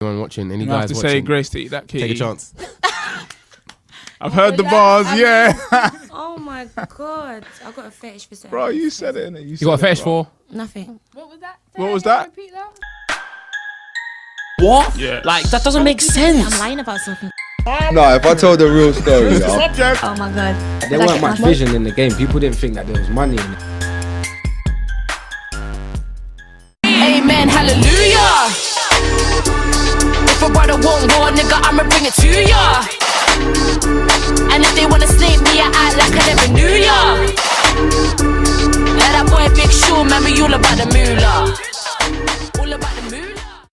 Anyone watching? Any You guys have to watching? say grace to eat that kitty. Take a chance. I've heard the bars, yeah. Oh my god, I got a fetish for saying. Bro, you said it, innit? You got a fetish for? Nothing. What was that? What was that? Repeat that. What? Yeah. Like, that doesn't make sense. I'm lying about something. No, if I told the real story, Who's the yeah, subject? Oh my god. There weren't much vision in the game. People didn't think that there was money in it. Amen, hallelujah. If a brother won't war, nigga, I'ma bring it to ya. And if they wanna snake me, I act like I never knew ya. Let that boy Big Sean, man, we all about the moolah. All about the moolah.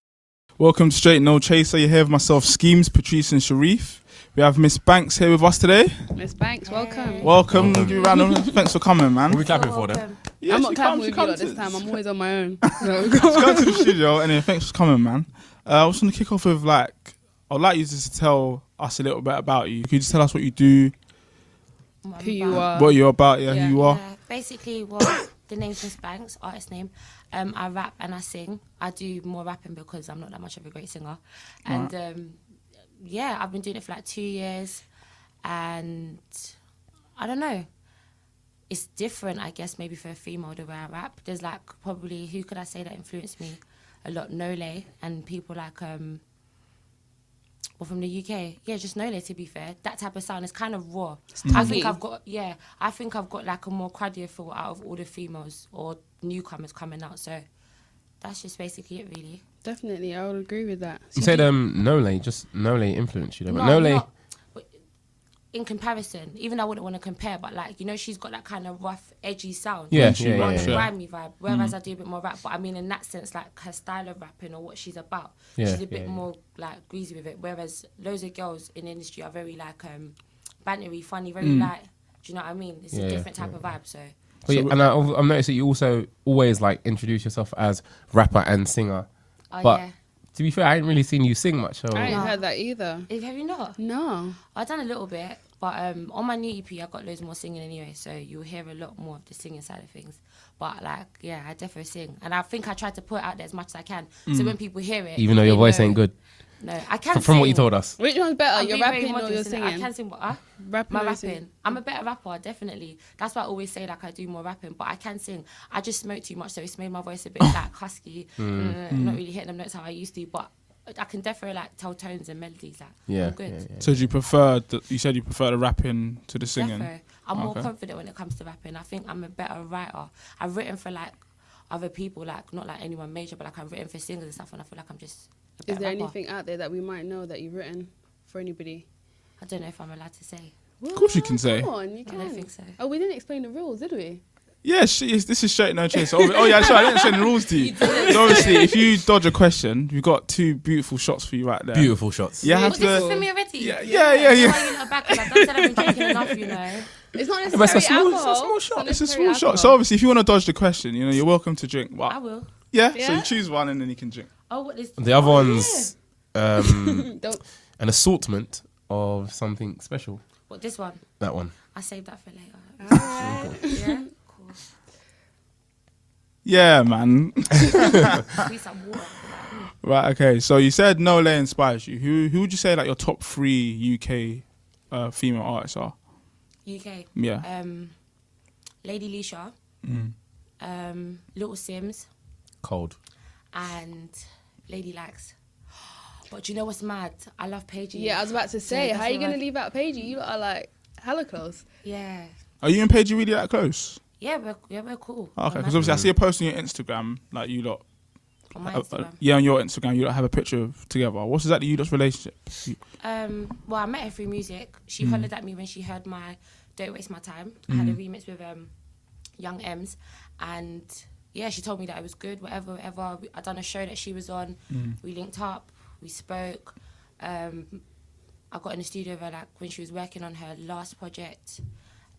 Welcome to Straight No Chaser. You're here with myself, Schemes, Patrice and Sharif. We have Miss Banks here with us today. Miss Banks, welcome. Welcome. Give you a round of thanks for coming, man. What are we clapping for then? Yeah, I'm she not come- clapping she with you come lot to- this time. I'm always on my own. So She come to the studio. Anyway, thanks for coming, man. I was going to kick off with I'd like you just to tell us a little bit about you. Could you just tell us what you do, who you are. what you're about, who you are? Yeah, basically, the name's Miss Banks, artist name. I rap and I sing. I do more rapping because I'm not that much of a great singer. And yeah, I've been doing it for like 2 years. And I don't know. It's different, I guess, maybe for a female the way I rap. There's like probably, who could I say that influenced me a lot? Nole and people like, well, from the UK. Yeah, just Nole, to be fair. That type of sound is kind of raw. I think I've got like a more cruddier feel out of all the females or newcomers coming out. So that's just basically it, really. Definitely, I would agree with that. You said Nole influenced you though. But No, Nole, not- in comparison, even though I wouldn't want to compare, but like, you know, she's got that kind of rough, edgy sound. Yeah, She yeah, runs, yeah. Grimy vibe, whereas I do a bit more rap. But I mean, in that sense, like her style of rapping or what she's about, Yeah, she's a bit yeah, more like greasy with it. Whereas loads of girls in the industry are very like bantery, funny, very like, do you know what I mean? It's Yeah, a different type of vibe. So But yeah, and I've noticed that you also always like introduce yourself as rapper and singer. But yeah. to be fair, I ain't really seen you sing much. So I ain't heard that either. Have you not? No. I've done a little bit, but on my new EP, I got loads more singing anyway, so you'll hear a lot more of the singing side of things. But like, yeah, I definitely sing, and I think I try to put it out there as much as I can. So when people hear it, even though your they voice know. ain't good, No, I can. from what you sing. told us. Which one's better, I'm your being very rapping or your modest, innit? I singing? can sing, but Rapping my or rapping. singing? I'm a better rapper, definitely. That's why I always say like I do more rapping, but I can sing. I just smoke too much, so it's made my voice a bit like husky. Not really hitting them notes how I used to, but I can definitely like tell tones and melodies. Like, Yeah, I'm good. yeah, yeah. So do you said you prefer the rapping to the singing? Defo. I'm more Okay. confident when it comes to rapping. I think I'm a better writer. I've written for like other people, like not like anyone major, but like I've written for singers and stuff, and I feel like I'm just a Is better there rapper. anything out there that we might know that you've written for anybody? I don't know if I'm allowed to say. Of course you can say. Come on, you I can. don't think so. Oh, we didn't explain the rules, did we? Yeah, this is Straight No Chaser. Oh yeah, sorry, I didn't say the rules to you. So obviously, if you dodge a question, we've got two beautiful shots for you right there. Beautiful shots. You have Well, this is to. for me already. Yeah. Why you not back? 'Cause I don't said I've been drinking enough, you know. It's not but it's a necessarily small- it's a alcohol. small shot. It's a necessarily small shot. alcohol. So obviously, if you want to dodge the question, you know, you're welcome to drink. I But will. yeah, so Yeah? you choose one and then you can drink. Oh, what is The other one's Don't. an assortment of something special. What, this one? That one. I saved that for later. Yeah, cool. Yeah, man. Need some water. Right. Okay. So you said Nole inspires you. Who would you say like your top 3 UK female artists are? UK. Yeah. Lady Leisha. Little Sims. Cold. And Lady Lax. But do you know what's mad? I love Paige. Yeah, I was about to say, that's how are you what going to I- leave out Paige? You are like hella close. Yeah. Are you and Paige really that close? Yeah, we're cool. Okay. Because obviously I see a post on your Instagram, like you lot. On my Instagram. Yeah, on your Instagram, you lot have a picture of together. What's exactly you lot's relationship? Well, I met her through music. She hollered at me when she heard my Don't Waste My Time. I had a remix with Young M's, and yeah, she told me that it was good, whatever. I done a show that she was on. We linked up, we spoke. I got in the studio with her like when she was working on her last project.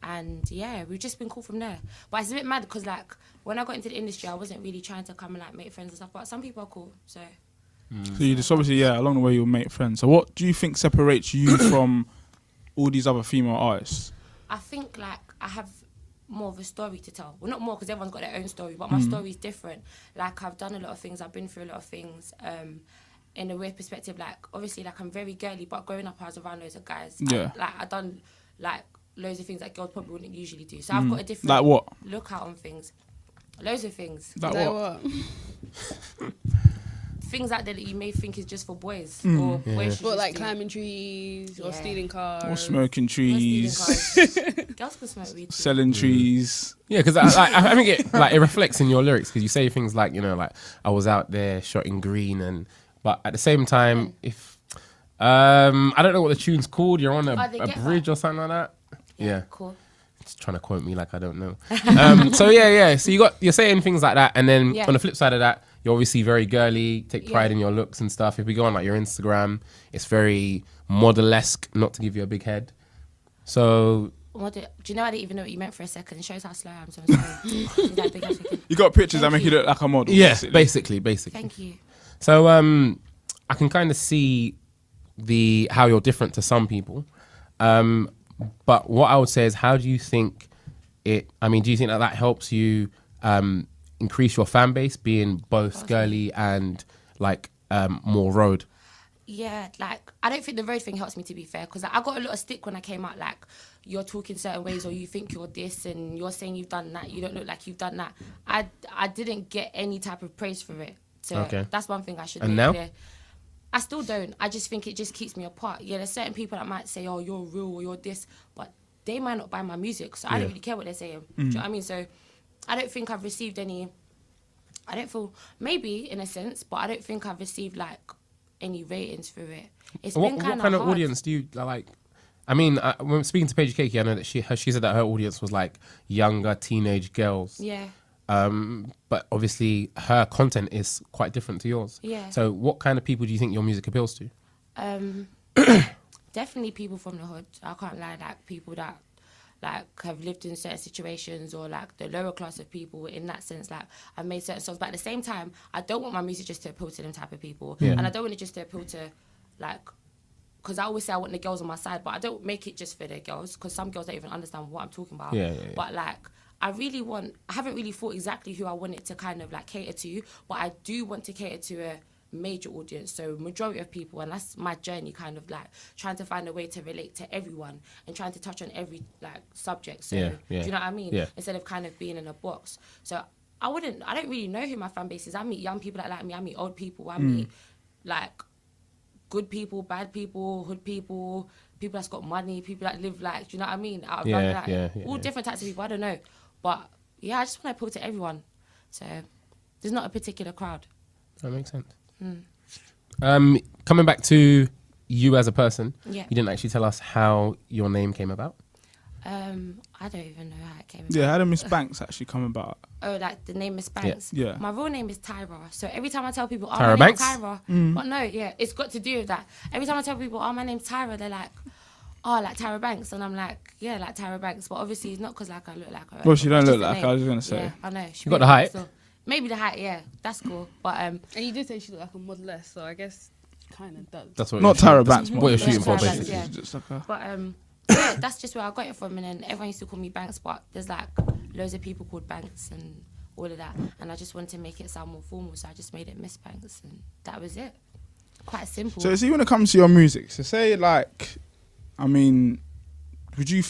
And yeah, we've just been cool from there. But it's a bit mad because like when I got into the industry, I wasn't really trying to come and like make friends and stuff. But some people are cool, so. So you just obviously, yeah, along the way you'll make friends. So what do you think separates you from all these other female artists? I think like I have more of a story to tell. Well, not more because everyone's got their own story, but my story's different. Like I've done a lot of things, I've been through a lot of things, in a weird perspective, like obviously like I'm very girly, but growing up I was around loads of guys. Yeah. I done like loads of things that girls probably wouldn't usually do. So I've got a different Like what? look out on things. Loads of things. Like Like what? what? Things out there that you may think is just for boys or boys should What, just like do. climbing trees or Yeah. stealing cars? Or smoking Or stealing trees, cars. Girls can smoke weed too. selling trees. Yeah, because I think it reflects in your lyrics because you say things like, you know, like I was out there shot in green, but at the same time, if I don't know what the tune's called, you're on Oh, they a get bridge that. or something like that. Yeah. Cool. Just trying to quote me like I don't know. So yeah. So you're saying things like that, and then Yeah. on the flip side of that, you're obviously very girly, take pride Yeah. in your looks and stuff. If we go on like your Instagram, it's very model-esque, not to give you a big head. So Do you know I didn't even know what you meant for a second? It shows how slow I am, so I'm sorry. That big African. You got pictures that Thank make you you. look like a model. yeah, basically. Thank you. So I can kind of see how you're different to some people. But what I would say is, how do you think it? I mean, do you think that helps you increase your fan base, being both girly and like more road? Yeah, like I don't think the road thing helps me, to be fair, because I got a lot of stick when I came out. Like, you're talking certain ways, or you think you're this, and you're saying you've done that. You don't look like you've done that. I didn't get any type of praise for it. So Okay. that's one thing I should And make now? clear. I still don't. I just think it just keeps me apart. Yeah, there's certain people that might say, "Oh, you're real," or "You're this," but they might not buy my music, so I don't really care what they're saying. Do you know what I mean? So I don't think I've received any. I don't feel, maybe in a sense, but I don't think I've received like any ratings for it. It's What been kind kind of hard. audience do you like? I mean, when speaking to Paige Cakey, I know that she said that her audience was like younger teenage girls. Yeah. But obviously her content is quite different to yours. Yeah. So what kind of people do you think your music appeals to? Definitely people from the hood. I can't lie, like people that like have lived in certain situations, or like the lower class of people in that sense. Like I've made certain songs, but at the same time, I don't want my music just to appeal to them type of people, and I don't want it just to appeal to like. Because I always say I want the girls on my side, but I don't make it just for the girls, because some girls don't even understand what I'm talking about. Yeah. But like, I haven't really thought exactly who I want it to kind of like cater to, but I do want to cater to a major audience, so majority of people, and that's my journey, kind of like trying to find a way to relate to everyone and trying to touch on every like subject. So Yeah. do you know what I mean? Yeah. Instead of kind of being in a box. So I don't really know who my fan base is. I meet young people that like me, I meet old people, I meet like good people, bad people, hood people, people that's got money, people that live like, do you know what I mean? Out of Yeah, London, like, yeah, all yeah. different types of people, I don't know. But yeah, I just want to appeal to everyone. So there's not a particular crowd. That makes sense. Coming back to you as a person, Yeah. you didn't actually tell us how your name came about. I don't even know how it came Yeah, about. how did Miss Banks actually come about? Oh, like the name is Banks. Yeah. My real name is Tyra. So every time I tell people, oh, Tyra my name's Banks? Tyra. But no, yeah, it's got to do with that. Every time I tell people, oh, my name's Tyra, they're like, oh, like Tyra Banks. And I'm like, yeah, like Tyra Banks. But obviously it's not because like I look like her. Well, she don't It's look just the like her, name. I was gonna say. Yeah, I know. She You got made the it height. so- Maybe the height, yeah. That's cool. But And you did say she looked like a modeless, so I guess kind of does. That's what Not you're Tyra shooting- Banks, that's what you're Yeah, shooting for, Tyra Banks, basically. yeah. Just like a, But yeah, that's just where I got it from. And then everyone used to call me Banks, but there's like loads of people called Banks and all of that. And I just wanted to make it sound more formal, so I just made it Miss Banks, and that was it. Quite simple. so see, when it comes to your music, so say like, I mean, have you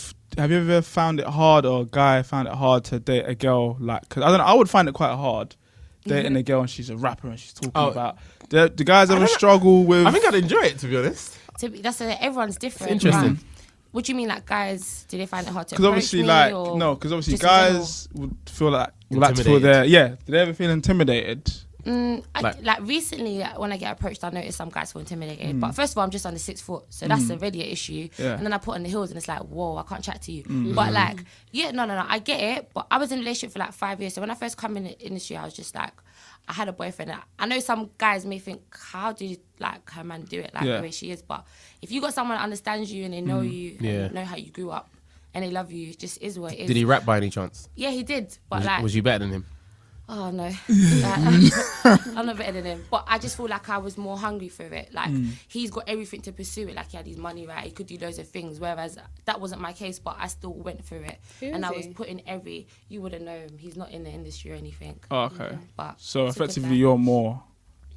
ever found it hard, or a guy found it hard to date a girl? Like, cause I don't know, I would find it quite hard dating a girl and she's a rapper and she's talking about. Do guys ever struggle with? I think I'd enjoy it, to be honest. Everyone's different. It's interesting. right? What do you mean, like guys? Do they find it hard to? Because obviously, approach me, like or because obviously just in general? guys would feel like would like to feel Intimidated. did they ever feel intimidated? Like recently, when I get approached, I notice some guys feel intimidated. But first of all, I'm just under 6 foot, so that's already an issue. Yeah. And then I put on the heels, and it's like, whoa, I can't chat to you. But like, yeah, no, I get it. But I was in a relationship for like 5 years, so when I first come in the industry, I was just like, I had a boyfriend. I know some guys may think, how did like her man do it like Yeah. the way she is? But if you got someone that understands you and they know you, Yeah. and know how you grew up, and they love you, it just is what it is. Did he rap by any chance? Yeah, he did. But like, Was you better than him? oh no, I'm not better than him. But I just feel like I was more hungry for it. Like he's got everything to pursue it. Like he had his money right, he could do loads of things. Whereas that wasn't my case. But I still went for it, Who and is I was he? putting you wouldn't know him. He's not in the industry or anything. Oh, okay. But So he's a good effectively, guy. you're more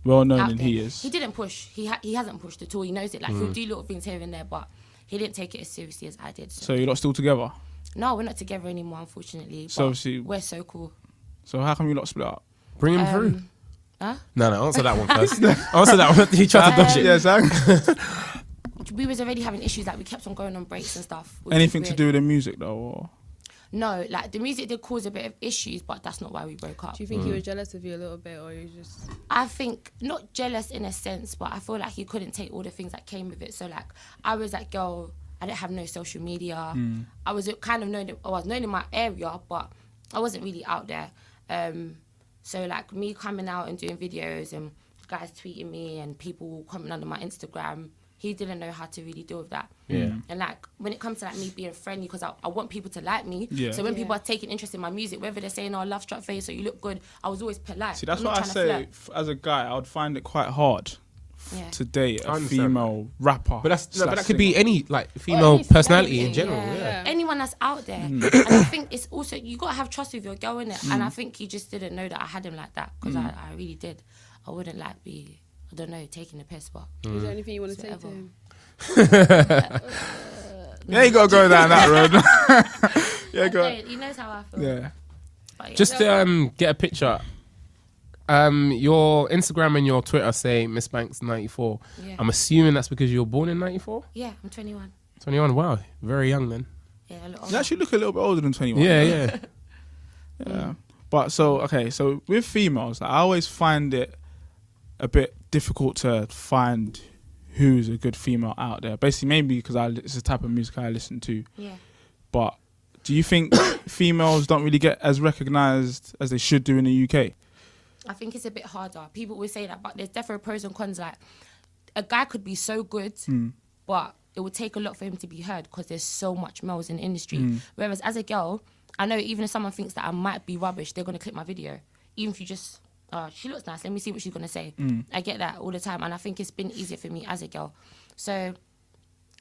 well known out than there. he is. He didn't push. He hasn't pushed at all. He knows it. Like he'll do little things here and there, but he didn't take it as seriously as I did. So you're not still together. No, we're not together anymore, unfortunately. So but obviously- we're so cool. So how come you not split up? Bring him through. Huh? No, answer that one first. Answer that one. He tried to dodge it. Yeah, exactly. We was already having issues. Like we kept on going on breaks and stuff. which Anything was to weird. do with the music though? Or? No, like the music did cause a bit of issues, but that's not why we broke up. Do you think he was jealous of you a little bit, or you just? I think not jealous in a sense, but I feel like he couldn't take all the things that came with it. So like I was that girl. I didn't have no social media. I was kind of known. I was known in my area, but I wasn't really out there. So like me coming out and doing videos and guys tweeting me and people commenting under my Instagram, he didn't know how to really deal with that. Yeah. And like when it comes to like me being friendly, because I want people to like me. Yeah. So when Yeah. people are taking interest in my music, whether they're saying, "Oh, love struck face" or "You look good," I was always polite. See, that's I'm what not I trying to say. flirt. As a guy, I would find it quite hard Yeah. to date I a understand female rapper. But that's no, but slash that could be singer. any like female anything, personality in anything, general. yeah. Yeah. Anyone that's out there. And I think it's also, you got to have trust with your girl, innit? And I think he just didn't know that I had him like that, because I really did. I wouldn't like be, I don't know, taking a piss, but Is there anything you want to say to Whatever. him? Yeah, you gotta go down that road. Yeah, I go. don't, he knows how I feel. Yeah. But yeah. Just to get a picture. Your Instagram and your Twitter say Miss Banks 94. Yeah. I'm assuming that's because you were born in 94? Yeah, I'm 21. 21. Wow, very young then. Yeah, a little You actually look a little bit older than 21. Yeah, yeah. Yeah. But so, okay, so with females, I always find it a bit difficult to find who's a good female out there. Basically, maybe because it's the type of music I listen to. Yeah. But do you think females don't really get as recognised as they should do in the UK? I think it's a bit harder. People always say that, but there's definitely pros and cons. Like, a guy could be so good, but it would take a lot for him to be heard because there's so much males in the industry. Whereas as a girl, I know even if someone thinks that I might be rubbish, they're going to click my video. Even if you just, she looks nice, let me see what she's going to say. I get that all the time, and I think it's been easier for me as a girl. So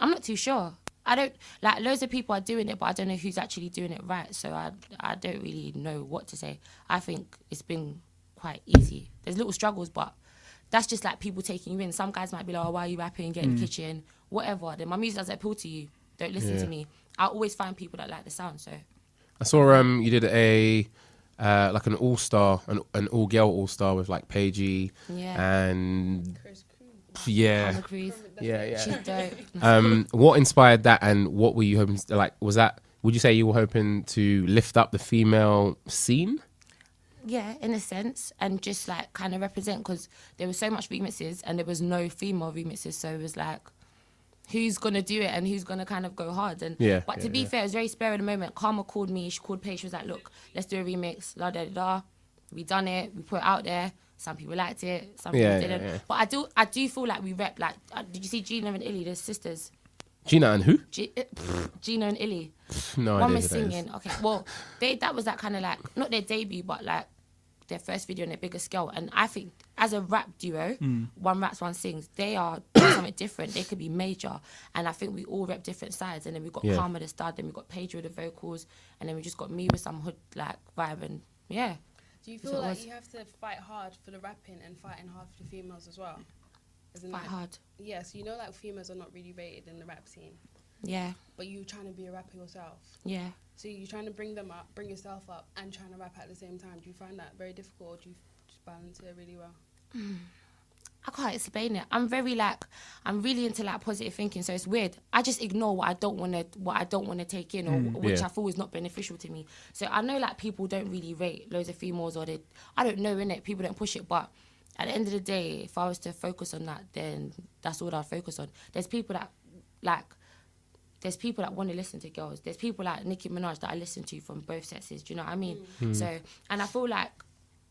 I'm not too sure. I don't, like, loads of people are doing it, but I don't know who's actually doing it right. So I don't really know what to say. I think it's been quite easy. There's little struggles, but that's just like people taking you in. Some guys might be like, "Oh, why are you rapping? Get in the kitchen, whatever." Then my music doesn't appeal to you. Don't listen to me. I always find people that like the sound. So I saw you did a like an all-star, an all-girl all-star with like Paigey Yeah. and Chris Cruz. yeah. Hannah Cruz, Yeah, she's yeah. dope. What inspired that, and what were you hoping to, like, was that, would you say you were hoping to lift up the female scene? Yeah, in a sense, and just like kind of represent, because there was so much remixes and there was no female remixes, so it was like, who's gonna do it and who's gonna kind of go hard? And Yeah, but to yeah, be yeah. fair, it was very spare of the moment. Karma called me, she called Paige, she was like, "Look, let's do a remix." La da da da. We done it. We put it out there. Some people liked it. Some Yeah, people yeah, didn't. yeah. But I do feel like we rep. Like, did you see Gina and Illy, the sisters? Gina and who? Gina and Illy. No One idea was who that is. singing. Okay, well, that was like kind of like not their debut, but like their first video on a bigger scale. And I think as a rap duo, one raps, one sings. They are doing something different. They could be major, and I think we all rep different sides. And then we got Yeah. Karma the stud, then we got Paige with the vocals, and then we just got me with some hood like vibe. And yeah, Do you So feel it like was- you have to fight hard for the rapping and fighting hard for the females as well? As in, fight like, hard. Yeah, so you know, like, females are not really rated in the rap scene, Yeah, but you trying to be a rapper yourself. yeah. So you're trying to bring them up, bring yourself up, and trying to rap at the same time. Do you find that very difficult, or do you just balance it really well? I can't explain it. I'm really into like positive thinking, so it's weird. I just ignore what I don't want to take in, or which Yeah. I feel is not beneficial to me. So I know like people don't really rate loads of females, or I don't know, innit? People don't push it, but at the end of the day, if I was to focus on that, then that's all I'd focus on. There's people that want to listen to girls. There's people like Nicki Minaj that I listen to from both sexes. Do you know what I mean? So, and I feel like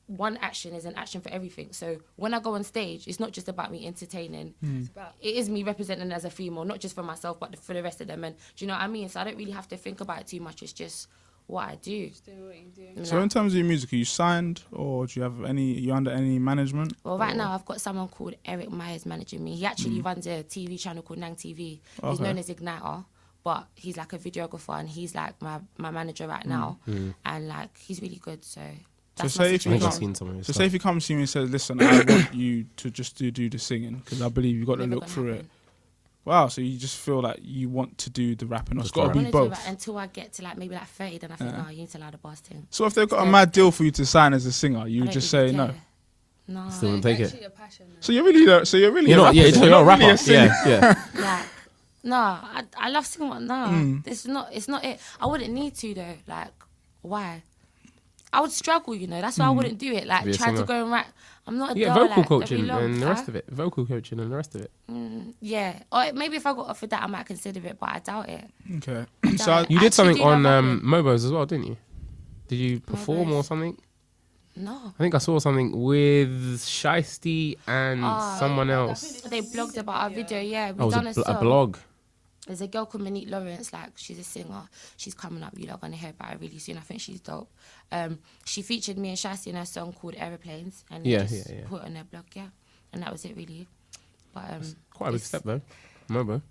one action is an action for everything. So when I go on stage, it's not just about me entertaining. It's about It is me representing as a female, not just for myself, but for the rest of them. And do you know what I mean? So I don't really have to think about it too much. It's just what I do. just doing what you do. You So know? in terms of your music, are you signed or do you have you under any management? Well, right now I've got someone called Eric Myers managing me. He actually runs a TV channel called Nang TV. He's Okay. known as Igniter, but he's like a videographer and he's like my manager right now. And like he's really good. So That's say my if you I think can't- I've situation. seen some of his So stuff. say if he comes to you and says, "Listen, I want you to just do the singing because I believe you've got to Never look gonna through it." happen. Wow, so you just feel like you want to do the rapping, or it's Just got to the be Wanted to, both. but until I get to like maybe like 30, then I think, no, you need to allow the boss thing. So if they've got a Yeah. mad deal for you to sign as a singer, you I would don't just really say no. care. No. Still wouldn't It's take actually it. a passion. though. So you're really You're a not. Yeah, rapper. you're not a rapper. really a singer. Yeah, yeah. Like, no, I love singing. No, Mm. it's not it. I wouldn't need to though. Like, why? I would struggle, you know. That's why I wouldn't do it. Like, Be a try to singer. go and rap. I'm not a You get girl, vocal like, coaching every long, and the huh? rest of it. Vocal coaching and the rest of it. Yeah, or maybe if I got offered that, I might consider it, but I doubt it. Okay. doubt So it. You I did actually something do on love rapping. Mobos as well, didn't you? Did you perform or Mobos. something? No, I think I saw something with Shiesty and someone else. they blogged about our video. Yeah, we Oh, it was done a song. blog. There's a girl called Monique Lawrence, like she's a singer. She's coming up. You lot gonna hear about her really soon. I think she's dope. She featured me and Shasty in her song called Aeroplanes, and Yeah, just yeah. put it on their blog. Yeah, and that was it really. But Quite a big it's- step though. Mobo.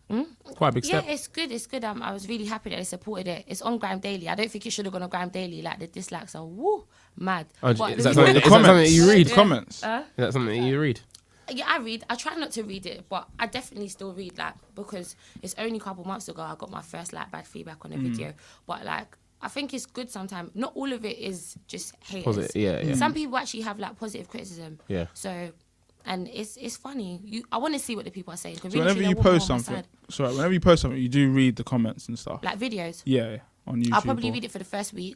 Quite a big Yeah, step. it's good. It's good. I was really happy that they supported it. It's on Grime Daily. I don't think it should have gone on Grime Daily. Like the dislikes are woo mad. Oh, But is the that video- something, the is that something that comments. you read? The comments. Is that something that you read? Yeah, I read. I try not to read it, but I definitely still read, like, because it's only a couple months ago I got my first, like, bad feedback on a video. But, like, I think it's good sometimes. Not all of it is just haters. Positive, yeah, yeah. Some people actually have, like, positive criticism. Yeah. So, and it's funny. I want to see what the people are saying. 'cause So really, whenever they're you more post on my something, side. whenever you post something, you do read the comments and stuff. Like, videos. Yeah, on YouTube. I'll probably or- read it for the first week.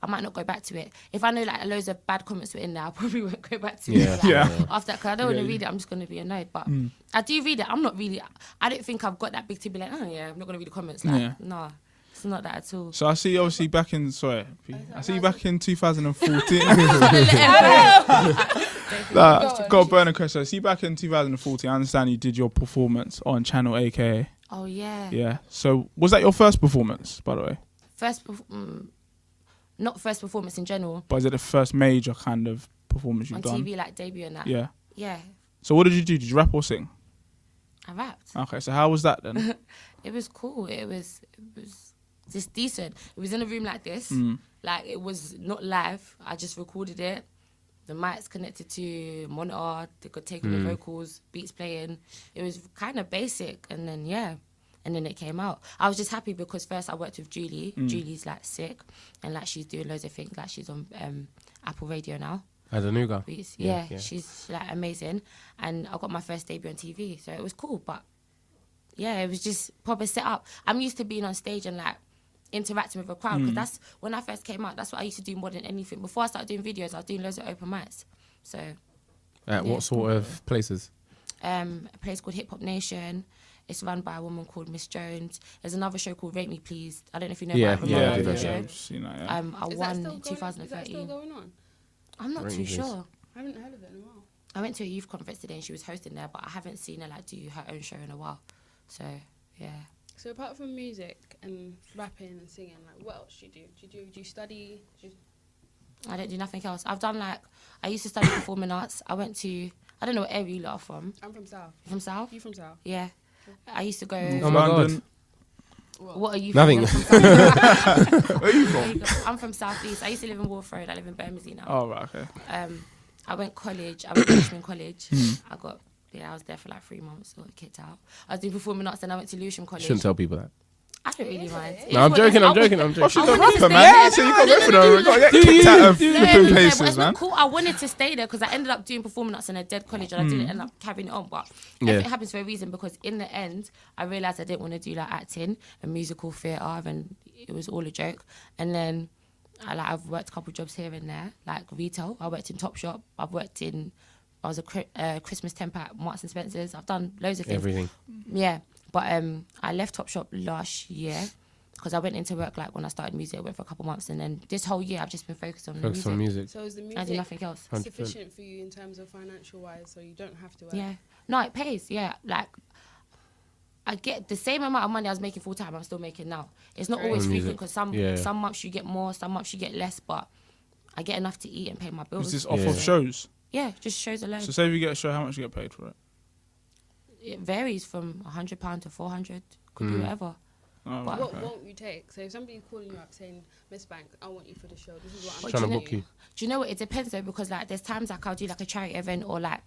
I might not go back to it. If I know like loads of bad comments were in there, I probably won't go back to Yeah. it. Like, Yeah. After that, because I don't want to read it, I'm just going to be annoyed. But I do read it. I'm not really. I don't think I've got that big to be like, oh yeah, I'm not going to read the comments. Like, Yeah. no, it's not that at all. So I see, obviously, back in 2014. Got a burning question. I see, back in 2014, I understand you did your performance on Channel AKA. Oh yeah. Yeah. So was that your first performance, by the way? Not first performance in general But is it the first major kind of performance on you've done? TV, like debut and that. Yeah. Yeah, So what did you do? Did you rap or sing? I rapped. Okay, so how was that then? It was cool. It was just decent. It was in a room like this. Like, it was not live. I just recorded it. The mic's connected to monitor. They could take on the vocals, beats playing. It was kind of basic, and then and then it came out. I was just happy because first I worked with Julie. Julie's like sick, and like she's doing loads of things. Like she's on Apple Radio now. As a new guy. Beats. Yeah, she's like amazing. And I got my first debut on TV, so it was cool. But yeah, it was just proper set up. I'm used to being on stage and like interacting with a crowd because that's when I first came out. That's what I used to do more than anything. Before I started doing videos, I was doing loads of open mics. So At what sort of places? a place called Hip Hop Nation. It's run by a woman called Miss Jones. There's another show called Rate Me Please. I don't know if you know Yeah, about it. yeah, Remember I do that that show? I've seen that, yeah. I Is that won still in going- Is that 2013. still going on? I'm not Rate too Me Please. sure. I haven't heard of it in a while. I went to a youth conference today and she was hosting there, but I haven't seen her like do her own show in a while. So yeah. So apart from music and rapping and singing, like what else do you do? Do you study? I don't do nothing else. I've done like I used to study performing arts. I went to I don't know what area you lot are from. I'm from South. From South? You from South? Yeah. I used to go. Oh my London. God. What are you? Nothing. From? From South? Where are you There from? you go. I'm from South East. I used to live in Wolf Road. I live in Bermondsey now. Oh, right, okay. I went college. I went to Lewisham College. I was there for like 3 months. Got kicked out. I was doing performing arts, then I went to Lewisham College. Shouldn't tell people that. I don't really mind. No, I'm joking. I'm joking. I'm Oh, joking. she's I a wanted to rapper, stay man. there. So you got to go for them. You got to get kicked out of Yeah, flipping but places, it's man. not cool. I wanted to stay there because I ended up doing performing arts in a dead college and I didn't end up carrying it on. But Yeah. everything happens for a reason because in the end, I realised I didn't want to do like acting and musical theatre and it was all a joke. And then I've worked a couple jobs here and there, like retail. I worked in Topshop. I was a Christmas temp at Marks and Spencer's. I've done loads of things. Everything. Yeah, but I left Topshop last year because I went into work like when I started music. I went for a couple months and then this whole year I've just been focused on Focus music. on music. So is the I do music nothing else. 100%. sufficient for you in terms of financial wise, so you don't have to work? Yeah, no, it pays. Yeah, like I get the same amount of money I was making full time. I'm still making now. It's not always On music. frequent because Yeah. some months you get more, some months you get less, but I get enough to eat and pay my bills. Was this off Yeah. of shows? Yeah, just shows alone. So say if you get a show, how much you get paid for it? It varies from £100 to 400. Could be whatever. Oh, But- What won't you take? So if somebody's calling you up saying, Miss Bank, I want you for the show. This is what I'm Trying to gonna book do. you. Do you know what? It depends though, because like there's times like I'll do like a charity event or like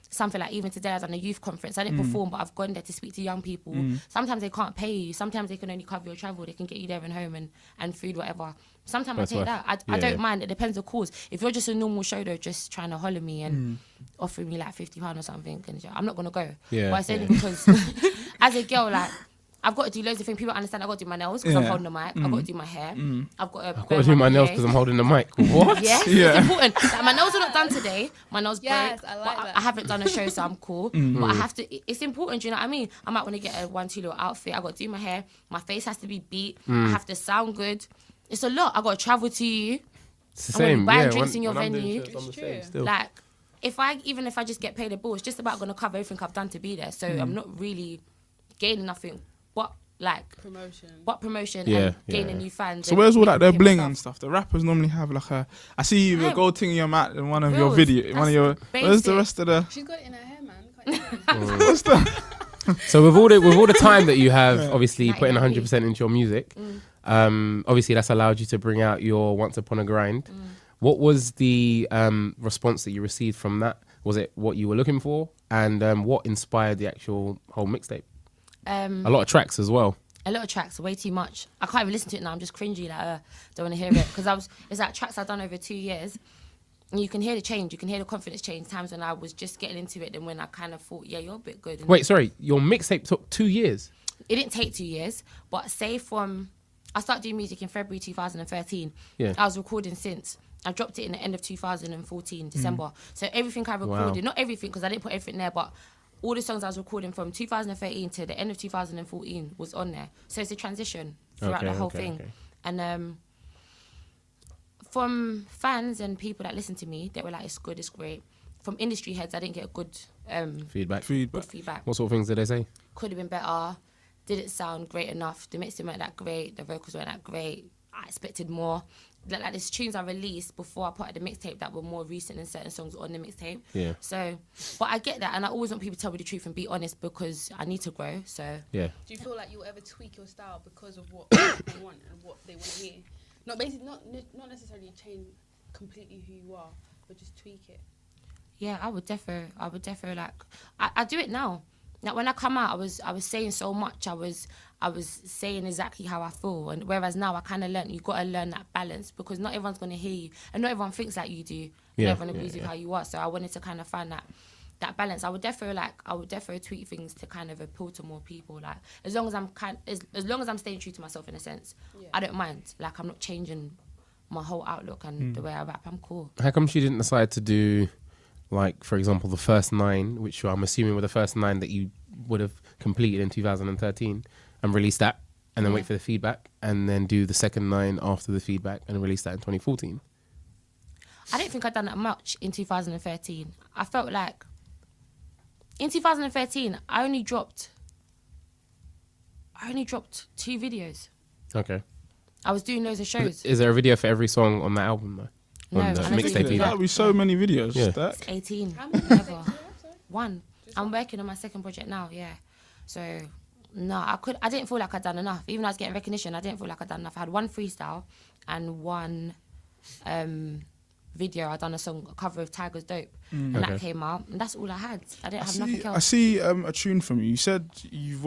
something like even today I was on a youth conference. I didn't perform, but I've gone there to speak to young people. Sometimes they can't pay you. Sometimes they can only cover your travel. They can get you there and home and food, whatever. Sometimes That's I take worth- that. I yeah, don't yeah. mind. It depends the cause. If you're just a normal show though, just trying to holler me and offer me like £50 or something, and I'm not gonna go. Yeah, But it's only yeah. because as a girl, like I've got to do loads of things. People understand. I've got to do my nails because I'm Yeah. holding the mic. I've got to do my hair. I've got I've got to do my nails because I'm holding the mic. What? Yes, Yeah. it's important. Like, my nails are not done today. My nails Yes, break. I like but that. I haven't done a show, so I'm cool. But I have to. It's important. Do you know what I mean? I might want to get a 1-2 little outfit. I got to do my hair. My face has to be beat. I have to sound good. It's a lot. I got to travel to you. It's the And when you same. buy Yeah, drinks in your when I'm doing venue, shows, I'm the It's same true. still. Like, even if I just get paid a bill, it's just about going to cover everything I've done to be there. So I'm not really gaining nothing, but promotion Yeah, and yeah. gaining new fans. So and where's all that their making bling myself. and stuff? The rappers normally have like a. I see you with a Hey. gold thing in your mat in one of your Reals. video. One of your. That's Where's the basic. rest of the? She's got it in her hair, man. Can't you see? What's that? So with all the time that you have, obviously Night putting night 100% into your music, obviously that's allowed you to bring out your Once Upon a Grind. What was the response that you received from that? Was it what you were looking for? And what inspired the actual whole mixtape? A lot of tracks as well. A lot of tracks, way too much. I can't even listen to it now. I'm just cringy, like don't want to hear it because it's like tracks I've done over 2 years. And you can hear the change. You can hear the confidence change. Times when I was just getting into it, and when I kind of thought, yeah, you're a bit good. And Wait, sorry, your mixtape took 2 years. it didn't take 2 years, but say from I started doing music in February 2013. Yeah. I was recording since. I dropped it in the end of 2014, December. So everything I recorded, not everything because I didn't put everything there, but all the songs I was recording from 2013 to the end of 2014 was on there. So it's a transition throughout the whole thing. Okay. And from fans and people that listen to me, they were like, it's good, it's great. From industry heads, I didn't get good Feedback. good feedback. What sort of things did they say? Could have been better. Didn't sound great enough. The mixing weren't that great. The vocals weren't that great. I expected more. Like there's tunes I released before I put out the mixtape that were more recent than certain songs on the mixtape. Yeah. So, but I get that, and I always want people to tell me the truth and be honest because I need to grow. So Yeah. Do you feel like you'll ever tweak your style because of what people want and what they want to hear? Not necessarily change completely who you are, but just tweak it. yeah, I would defo like I do it now. Like when I come out, I was saying so much. I was saying exactly how I feel, and whereas now I kind of learned you got to learn that balance because not everyone's gonna hear you, and not everyone thinks like you do. Yeah, Not everyone yeah, agrees with yeah. how you are. So I wanted to kind of find that balance. I would defo tweak things to kind of appeal to more people. Like as long as I'm as long as I'm staying true to myself in a sense, Yeah. I don't mind. Like I'm not changing my whole outlook and the way I rap. I'm cool. How come she didn't decide to do, like, for example, the first 9, which I'm assuming were the first 9 that you would have completed in 2013, and release that, and then Yeah. wait for the feedback, and then do the second 9 after the feedback, and release that in 2014? I didn't think I'd done that much in 2013. I felt like in 2013 I only dropped 2 videos. Okay. I was doing loads of shows. Is there a video for every song on that album, though? No, on the I never mixtape did either? That'll be so many videos. Yeah. Stack. 18. How many Never. mistakes do you have, sorry? One. I'm working on my second project now, yeah. So no, I didn't feel like I'd done enough. Even though I was getting recognition, I didn't feel like I'd done enough. I had one freestyle and one video. I done a cover of Tiger's Dope. And Okay. that came out. And that's all I had. I didn't have I nothing see. I else. see a tune from you. You said you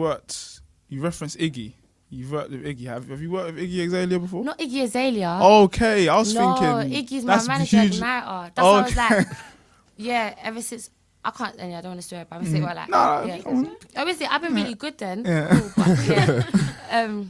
referenced Iggy. You've worked with Iggy. Have you worked with Iggy Azalea before? Not Iggy Azalea. Okay, I was No, thinking. Iggy's my that's manager huge. at Nighter. That's why I was Okay. like, yeah, ever since, I can't, I don't want to swear, but I'm going to say what I like. Nah, yeah. come on. Obviously, I've been really good then. Yeah. Cool, but yeah.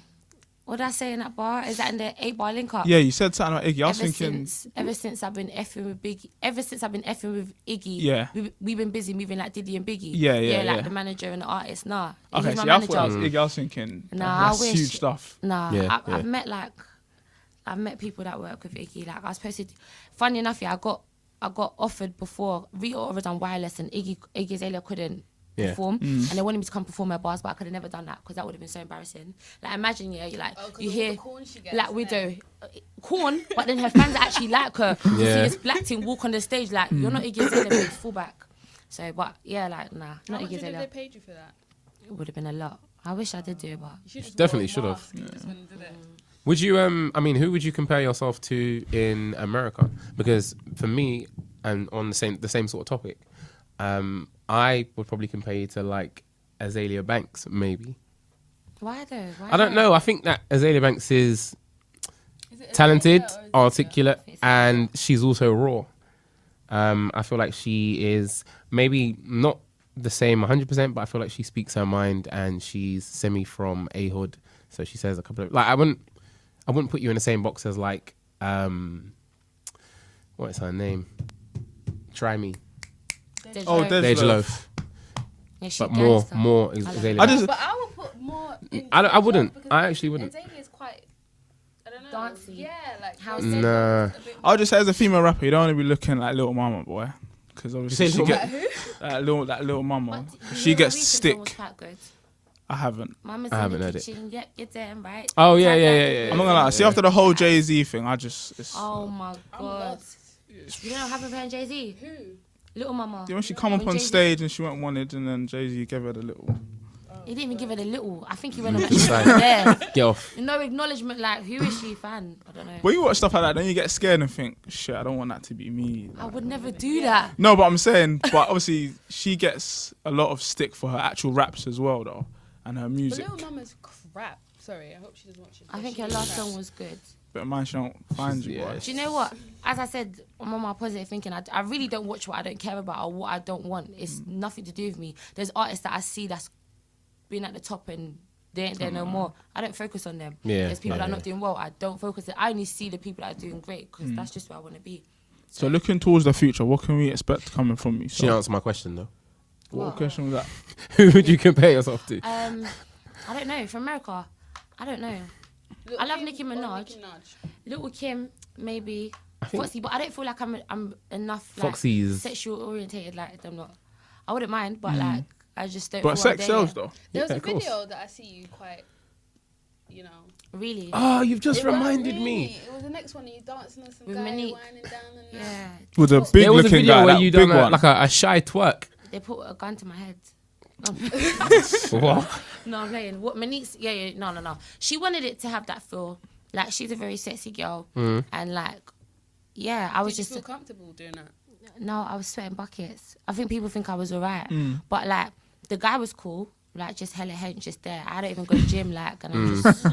What did I say in that bar? Is that in the 8-bar link up? Yeah, you said something about Iggy. I was Ever thinking. since I've been effing with Biggie, ever since I've been effing with Iggy, Yeah. we've been busy moving like Diddy and Biggie. Yeah, like yeah. the manager and the artist. Nah, Okay, he's my see, I thought manager. that was Iggy. I was thinking. Nah, that's I wish. huge stuff. Nah, Yeah, I've yeah. I've met people that work with Iggy. Like I was supposed to. Funny enough, yeah, I got offered before. Rita was on Wireless, and Iggy Azalea couldn't Yeah. perform, and they wanted me to come perform at bars, but I could have never done that because that would have been so embarrassing. Like imagine, yeah, you're like Oh, 'cause you of all hear the corn she gets, Black innit? Widow, corn, but then her fans actually like her. You see Yeah. this black thing walk on the stage, like you're not Iggy Azalea, but it's fullback. So, but yeah, like nah, How not much Iggy did they Azalea. pay you for that? It would have been a lot. I wish I did do it, but You should just Definitely wore a should've. mask and just went and did it. Would you? I mean, who would you compare yourself to in America? Because for me, and on the same sort of topic, I would probably compare you to like Azalea Banks, maybe. why though? Why I don't know. I think that Azalea Banks is Is it talented, Azalea or is it- articulate, and she's also raw. I feel like she is maybe not the same 100%, but I feel like she speaks her mind, and she's semi from a hood, so she says a couple of like I wouldn't put you in the same box as like what is her name? Try Me, Oh, Dej Dej Dej Loaf. Yeah, she but gangster. more I like Azalea. I Banks. just- But I would put more. I wouldn't. I actually wouldn't. Azalea is quite. I don't know. Dancey. Yeah, like How Azalea Nah. is a bit I'll just say as a female rapper, you don't want to be looking like Little Mama, boy. Because obviously You say she Lil get that little Mama. But She you know, gets the recent song was stick. quite good. I haven't. Mama's I in haven't the heard it. kitchen. Yep, you're damn right. Oh, yeah, Type yeah, that. yeah, yeah, I'm not gonna lie. See, after the whole Jay-Z thing, it's Oh my I'm god. lost. You know what happened with her and Jay-Z? Who? Little Mama. when she come up When on Jay-Z- stage and she went wanted, and then Jay-Z gave her the little. He didn't even give her the little. I think he went on Just like, there. get off. No acknowledgement, like, who is she, fan? I don't know. When you watch stuff like that, then you get scared and think, shit, I don't want that to be me. I would never do that. No, but I'm saying, but obviously she gets a lot of stick for her actual raps as well, though, and her But music. Little Mama's crap. Sorry, I hope she doesn't watch it. I think her last song was good. But mine, she don't find you. Yeah. boy. Do you know what? As I said, I'm on my positive thinking. I really don't watch what I don't care about or what I don't want. It's nothing to do with me. There's artists that I see that's been at the top and they ain't there no more. I don't focus on them. Yeah, There's people yeah, that are yeah. not doing well. I don't focus. I only see the people that are doing great because that's just where I want to be. So looking towards the future, what can we expect coming from you? She So, answered my question though. what question was that? Who would you compare yourself to? I don't know. From America, I don't know. Little I love Kim Nicki or Minaj. Nicki Minaj? Little Kim, maybe. think- Foxy, but I don't feel like I'm enough like Foxy's- sexual orientated like them. Not. I wouldn't mind, but like I just don't. But feel I'm sex there sells, yet. though. There was Yeah, a of course. video that I see you quite, you know. Really. Oh, you've just It wasn't reminded really. me. It was the next one. You dancing on some With guy Monique. winding down and Yeah. With a big There was a looking video guy, where that you big done one. like a shy twerk. They put a gun to my head. What? No, I'm playing. What Monique's? Yeah. No. She wanted it to have that feel. Like she's a very sexy girl, and like, yeah, I was Did you just feel comfortable doing that? no, I was sweating buckets. I think people think I was alright, Mm. but like the guy was cool. Like just hella hench, just there. I don't even go to gym, like, and I'm just,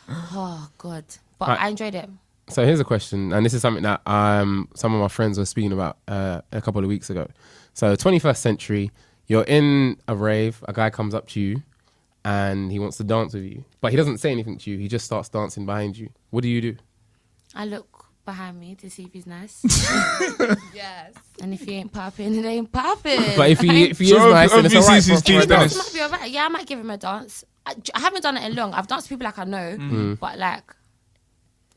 oh god. But Right. I enjoyed it. So here's a question, and this is something that some of my friends were speaking about a couple of weeks ago. So 21st century, you're in a rave, a guy comes up to you, and he wants to dance with you, but he doesn't say anything to you. He just starts dancing behind you. What do you do? I look behind me to see if he's nice, Yes. and if he ain't popping, it ain't popping. But if he is So nice, then it's obviously alright he's for a Steve dance. Dennis. Might be alright. Yeah, I might give him a dance. I haven't done it in long. I've danced with people like I know, but like,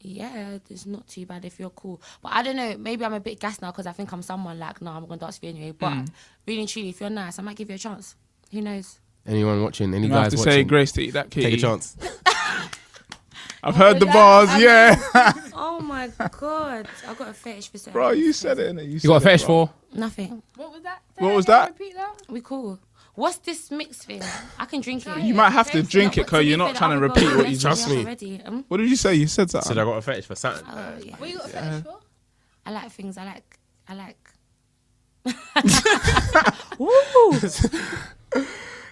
yeah, it's not too bad if you're cool. But I don't know. Maybe I'm a bit gassed now because I think I'm someone like, no, I'm gonna dance with you anyway. But really and truly, if you're nice, I might give you a chance. Who knows? Anyone watching? Any You have guys to watching? say grace to eat that kitty. Take a chance. I've heard the bars, yeah. Oh my god, I got a fetish for Bro, you said it, innit? You got a fetish for? nothing. What was that? What was Say again, that? Repeat that. We cool. What's this mix thing? I can drink it. You might have to drink it No, but because to be you're not fair, trying to the other repeat girl what you messaged Trust me me. already. What did you say? You said Said something. I got a fetish for Saturn. Yeah. What you got a fetish for? I like things. I like.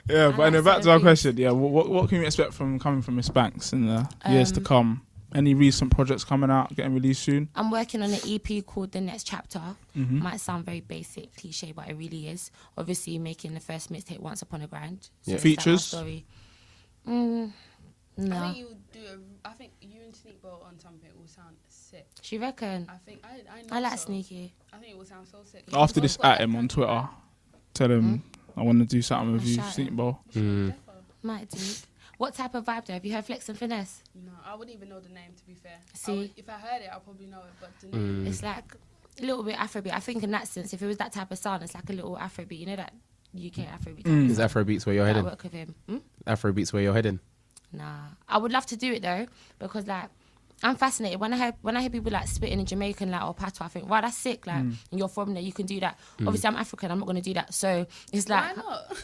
Yeah, but like anyway, back to certain our things. question. Yeah, what can we expect from coming from Miss Banks in the years to come? Any recent projects coming out, getting released soon? I'm working on an EP called The Next Chapter. Mm-hmm. Might sound very basic, cliche, but it really is. Obviously, making the first mixtape Once Upon a Grind. Yeah. it's like my Features? story. I No, think you would do. I think you and Sneak Bowl on something will sound sick. she reckon. I think I know. I like so. Sneaky. I think it will sound so sick. After You've this, got at that him on kind of Twitter. vibe. Tell him I want to do something with I'll you, shout Sneak him. Bowl. Defo. Might do. What type of vibe though? Have you heard Flex and Finesse? No, I wouldn't even know the name, to be fair. See? If I heard it, I'll probably know it, but the name. It's like a little bit Afrobeat. I think in that sense, if it was that type of sound, it's like a little Afrobeat. You know that UK Afrobeat. type of Is sound? Afrobeats where you're I heading? work with him. Afrobeats where you're heading? Nah, I would love to do it though because like I'm fascinated when I hear people like spitting in Jamaican like or patois. I think wow, that's sick. Like and you're from there, you can do that. Obviously, I'm African. I'm not gonna do that. So it's Why like not?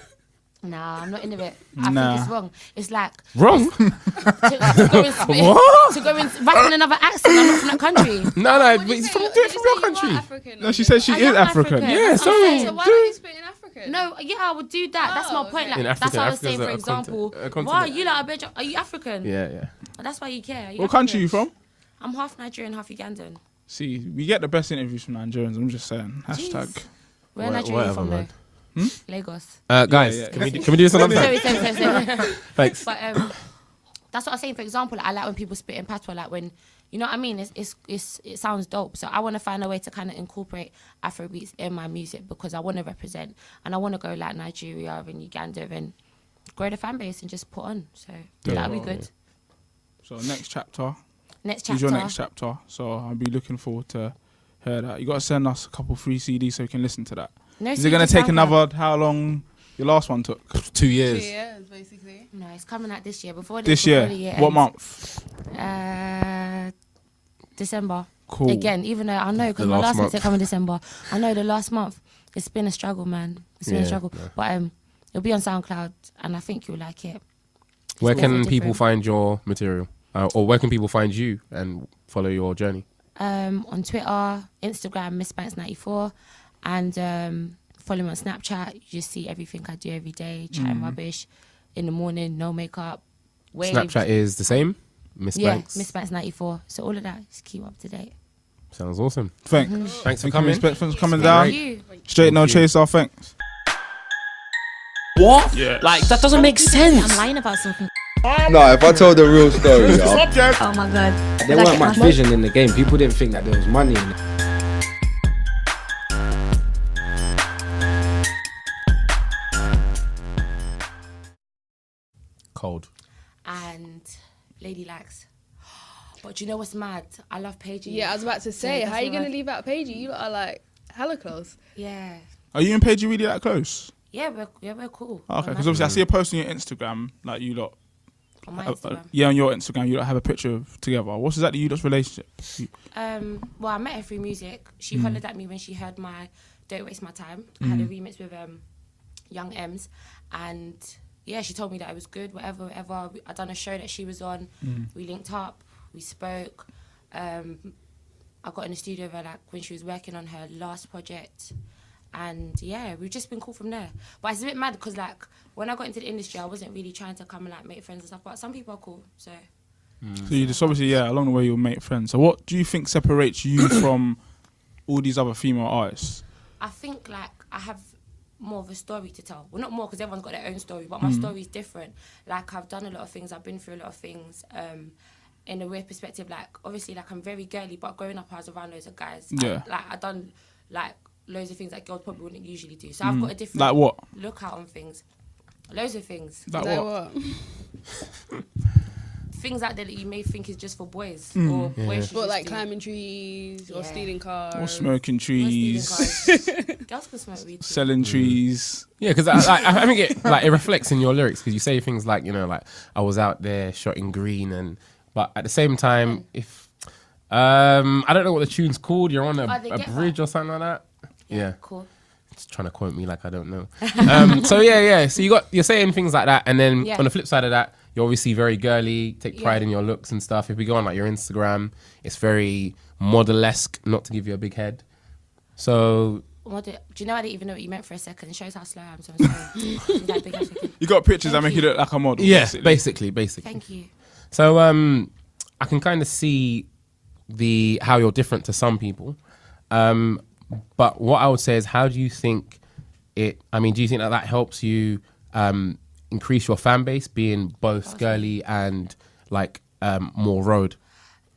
Nah, I'm not into it. I Nah. think it's wrong. It's like Wrong? to go and spit, to go and rap in another accent. I'm not from that country. No, What but did you it's say? from, What do did it from you your say you are country. African? No, she said she I is am African. African. Yeah, That's what I'm so- saying. So why don't you spit in African? No, yeah, I would do that. That's my Oh, point. okay. Like, In that's African, what I was saying. For Africa's a example, continent. why you lot are you African? Yeah, yeah. That's why you care. What country are you from? I'm half Nigerian, half Ugandan. See, we get the best interviews from Nigerians. I'm just saying. Hashtag. Jeez. Where Wha- Nigeria whatever, from man. though? Lagos. Guys, yeah. can we do this another time? Sorry. Thanks. But that's what I was saying. For example, like, I like when people spit in patois, like when, you know what I mean? It sounds dope. So I want to find a way to kind of incorporate Afrobeats in my music because I want to represent and I want to go like Nigeria and Uganda and grow the fan base and just put on. So that'll be good. So next chapter. Next Is chapter. your next chapter. So I'll be looking forward to hear that. You got to send us a couple free CDs so we can listen to that. No, Is it going to CD take SoundCloud. another, how long your last one took? 2 2 years. years, basically. No, it's coming out this year. Before This before year? the year What ends. month? December. Cool. Again, even though I know because The my last last month month. come in December. I know the last month it's been a struggle, man. It's been Yeah, a struggle, yeah. but it'll be on SoundCloud, and I think you'll like it. Where It's can also people different. find your material? Or where can people find you and follow your journey? On Twitter, Instagram, MissBanks94, and follow me on Snapchat. You just see everything I do every day, chatting rubbish in the morning, no makeup, waves. Snapchat is the same? Miss Yeah, Banks? MissBanks94. So all of that, just keep up to date. Sounds awesome. Thanks. Thanks for Thank you, coming. Miss Beck, for coming Thank down. you. Straight no Thank you. chaser. Thanks. What? Like, that doesn't make sense. I'm lying about something. No, if I told the real story, yeah. Subject. Oh my god. There weren't much vision in the game. People didn't think that there was money in it. Cold. And Lady Likes. But you know what's mad? I love Paige. Yeah, I was about to say, Yeah, how are you that's going to right. leave out Paigey? You lot are like hella close. Yeah. Are you and Paige really that close? Yeah, we're cool. Okay, On because my- obviously I see a post on your Instagram, like you lot. on my Instagram. Yeah, on your Instagram, you lot have a picture of together. What's exactly you lot's relationship? Well, I met her through music. She hollered at me when she heard my Don't Waste My Time. I had a remix with Young M's, and yeah, she told me that it was good, whatever. I done a show that she was on. We linked up, we spoke. I got in the studio with her like when she was working on her last project. And yeah, we've just been cool from there. But it's a bit mad because like when I got into the industry, I wasn't really trying to come and like make friends and stuff. But some people are cool, so So you just obviously, yeah, along the way you'll make friends. So what do you think separates you from all these other female artists? I think like I have more of a story to tell. Well, not more because everyone's got their own story, but my story is different. Like I've done a lot of things, I've been through a lot of things. In a weird perspective, like obviously, like I'm very girly, but growing up I was around loads of guys. Yeah. I done like loads of things that girls probably wouldn't usually do. So I've got a different Like what? look out on things. Loads of things. Like Like what? what? Things out there that you may think is just for boys or boys should What, just like do. climbing trees or Yeah. stealing cars? Or smoking Not stealing trees, cars. Girls can smoke weed too. selling trees. Yeah, because I think it reflects in your lyrics because you say things like, you know, like I was out there shot in green, but at the same time, if I don't know what the tune's called, you're on Oh, a they get bridge that. or something like that. Yeah. Cool. It's trying to quote me like I don't know. So yeah. So you're saying things like that, and then Yeah. on the flip side of that, you're obviously very girly, take pride Yeah. in your looks and stuff. If we go on like your Instagram, it's very model-esque, not to give you a big head. So Do you know I didn't even know what you meant for a second? It shows how slow I am, so I'm sorry. That big African. You got pictures that Thank make you you. look like a model. yeah, basically. basically. Thank you. So I can kind of see how you're different to some people. But what I would say is, how do you think do you think that helps you increase your fan base, being both girly and like more road?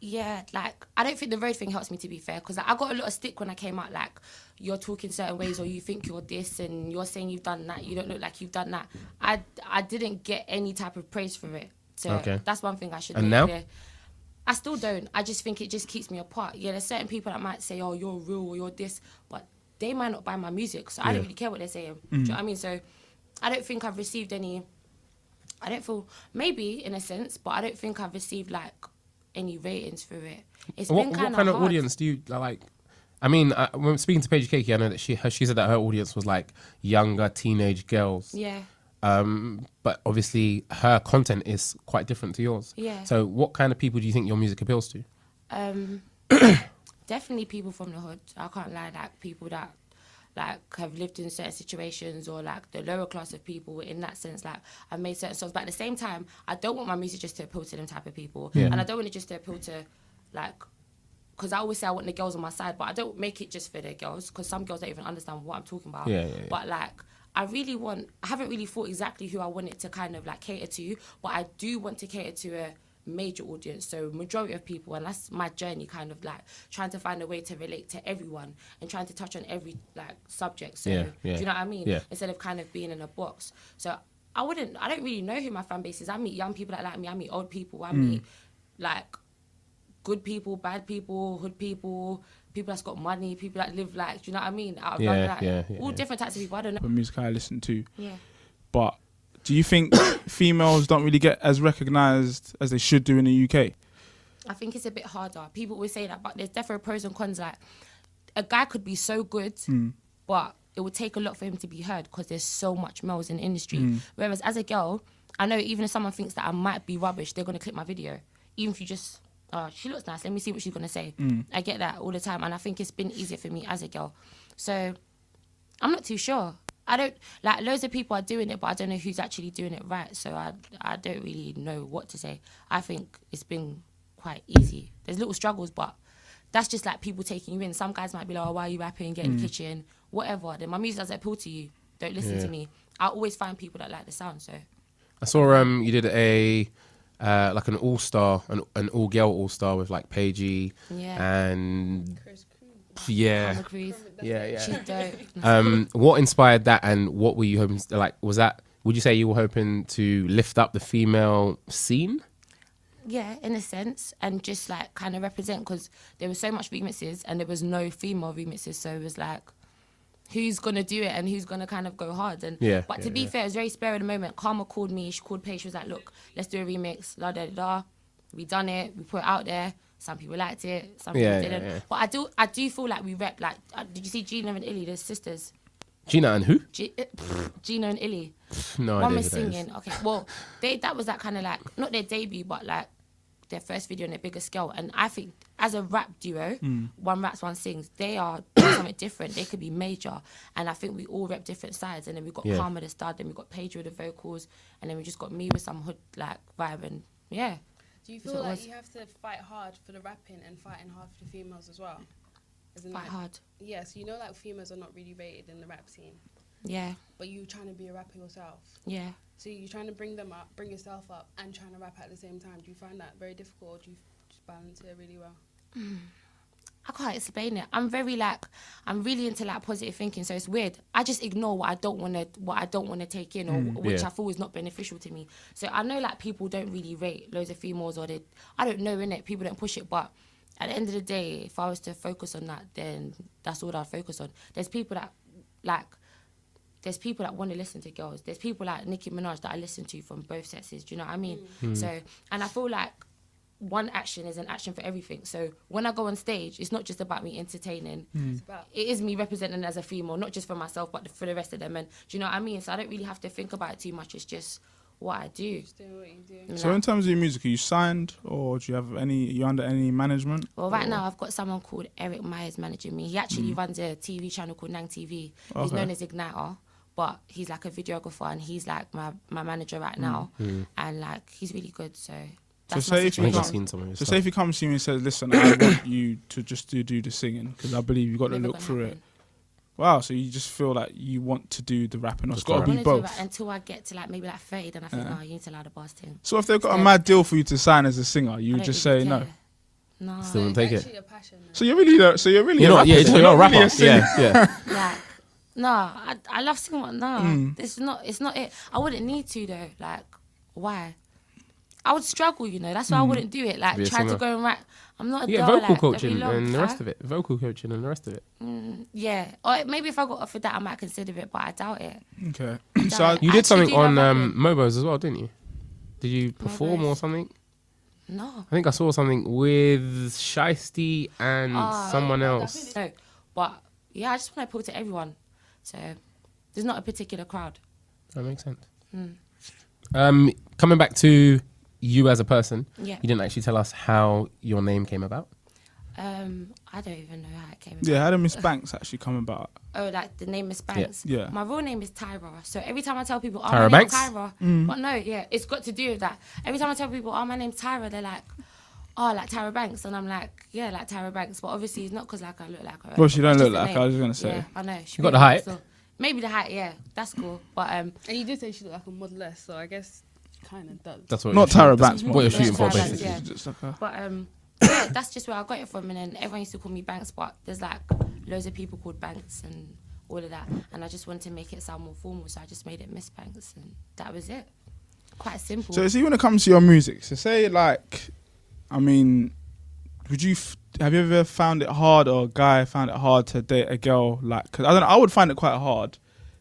Yeah, like I don't think the road thing helps me, to be fair, because I got a lot of stick when I came out. Like you're talking certain ways, or you think you're this, and you're saying you've done that. You don't look like you've done that. I didn't get any type of praise for it. So Okay. that's one thing I should. And make now? clear. I still don't. I just think it just keeps me apart. Yeah, there's certain people that might say, "Oh, you're real," or "You're this," but they might not buy my music, so I don't really care what they're saying. Do you know what I mean? So I don't think I've received any. I don't feel, maybe in a sense, but I don't think I've received like any ratings for it. It's What been kind kind of hard. audience do you like? I mean, when speaking to Paige Cakey, I know that she said that her audience was like younger teenage girls. Yeah. But obviously her content is quite different to yours. Yeah. So what kind of people do you think your music appeals to? Definitely people from the hood. I can't lie, like people that like have lived in certain situations, or like the lower class of people in that sense. Like I've made certain songs, but at the same time, I don't want my music just to appeal to them type of people, and I don't want it just to appeal to like, because I always say I want the girls on my side, but I don't make it just for the girls, because some girls don't even understand what I'm talking about. Yeah. But like, I haven't really thought exactly who I want it to kind of like cater to, but I do want to cater to a major audience, so majority of people, and that's my journey, kind of like trying to find a way to relate to everyone and trying to touch on every like subject. So do you know what I mean? Yeah. Instead of kind of being in a box. So I don't really know who my fan base is. I meet young people that like me, I meet old people, I meet like good people, bad people, hood people that's got money, people that live like, do you know what I mean? Out of all different types of people. I don't know. The music I listen to. Yeah. But do you think females don't really get as recognised as they should do in the UK? I think it's a bit harder. People always say that, but there's definitely pros and cons. Like, a guy could be so good, but it would take a lot for him to be heard because there's so much males in the industry. Whereas as a girl, I know even if someone thinks that I might be rubbish, they're going to click my video. Even if you just, she looks nice, let me see what she's going to say. I get that all the time, and I think it's been easier for me as a girl. So I'm not too sure. I don't, like, loads of people are doing it, but I don't know who's actually doing it right. So I don't really know what to say. I think it's been quite easy. There's little struggles, but that's just like people taking you in. Some guys might be like, oh, why are you rapping? Get in the kitchen, whatever. Then my music doesn't appeal to you. Don't listen to me. I always find people that like the sound. So I saw you did a like an all-star, an all-girl all-star with like Paigey and Karma Cruise. She's dope. what inspired that, and what were you hoping to, like, was that, would you say you were hoping to lift up the female scene? Yeah, in a sense, and just like kind of represent, because there was so much remixes and there was no female remixes, so it was like, who's gonna do it and who's gonna kind of go hard? And but to be fair, it was very spare at the moment. Karma called me, she called Paige, she was like, look, let's do a remix, la da da da. We done it, we put it out there. Some people liked it, some people didn't. But I do feel like we rep, like, did you see Gina and Illy, the sisters? Gina and who? Gina and Illy. No One idea was who that is. singing. Okay, well, that was that kind of like, not their debut, but like their first video on a bigger scale. And I think as a rap duo, one raps, one sings, they are doing something different. They could be major. And I think we all rep different sides. And then we've got Karma the stud, then we've got Paige with the vocals, and then we just got me with some hood like vibe, and yeah. Do you feel like you have to fight hard for the rapping and fighting hard for the females as well? Fight hard. Yeah, so you know, like, females are not really rated in the rap scene. Yeah. But you trying to be a rapper yourself. Yeah. So you're trying to bring them up, bring yourself up, and trying to rap at the same time. Do you find that very difficult, or do you just balance it really well? I can't explain it. I'm really into like positive thinking, so it's weird. I just ignore what I don't want to take in, or which I feel is not beneficial to me. So I know like people don't really rate loads of females, or I don't know, innit? People don't push it, but at the end of the day, if I was to focus on that, then that's all I'd focus on. There's people that want to listen to girls. There's people like Nicki Minaj that I listen to from both sexes. Do you know what I mean? So, and I feel like one action is an action for everything. So when I go on stage, it's not just about me entertaining. It is me representing as a female, not just for myself, but for the rest of them. And do you know what I mean? So I don't really have to think about it too much. It's just what I do. Just doing what you do. So in terms of your music, are you signed, or do you have are you under any management? Well, right now I've got someone called Eric Myers managing me. He actually runs a TV channel called Nang TV. He's known as Igniter, but he's like a videographer, and he's like my manager right now. And like, he's really good, so... So say if he comes to you and says, listen, I want you to just do the singing, because I believe you've got to look through it. Wow, so you just feel like you want to do the rapping, or it's got to be both. Until I get to like maybe like 30, then I think, no, you need to allow the bars thing. So if they've got a mad deal for you to sign as a singer, you would just say no? No. Still wouldn't take it. A passion, So you're really you're not a rapper. Yeah. Like, no, I love singing, but no, it's not it. I wouldn't need to though. Like, why? I would struggle, you know. That's why I wouldn't do it. Like, try to go and rap. I'm not a girl. Vocal coaching and the rest of it. Vocal coaching and the rest of it. Yeah. Or maybe if I got offered that, I might consider it, but I doubt it. Okay. So you did something on Mobos as well, didn't you? Did you perform or something? No. I think I saw something with Shiesty and someone else. No, but yeah, I just want to appeal to everyone. So there's not a particular crowd. That makes sense. Coming back to you as a person, Yeah. you didn't actually tell us how your name came about. I don't even know how it came about. Yeah, how did Miss Banks actually come about? Oh, like the name is Banks. Yeah. My real name is Tyra. So every time I tell people, oh, Tyra my name's Banks? Tyra. But no, yeah, it's got to do with that. Every time I tell people, oh, my name's Tyra, they're like, oh, like Tyra Banks. And I'm like, yeah, like Tyra Banks. But obviously, it's not because like I look like her. Well, she don't It's look just the like her, I was name. gonna say. Yeah, I know. She You got the really height. looks so- Maybe the height, yeah. That's cool. But And you did say she looked like a modeless, so I guess kind of does. That's what Not you're Tyra shooting- Banks, that's what you're Yeah, shooting for, Tyra Banks, basically. yeah. Just like her. But yeah, that's just where I got it from. And then everyone used to call me Banks, but there's like loads of people called Banks and all of that. And I just wanted to make it sound more formal, so I just made it Miss Banks, and that was it. Quite simple. So see, when it comes to your music, so say like, I mean, would you have you ever found it hard, or a guy found it hard to date a girl like? Because I don't know, I would find it quite hard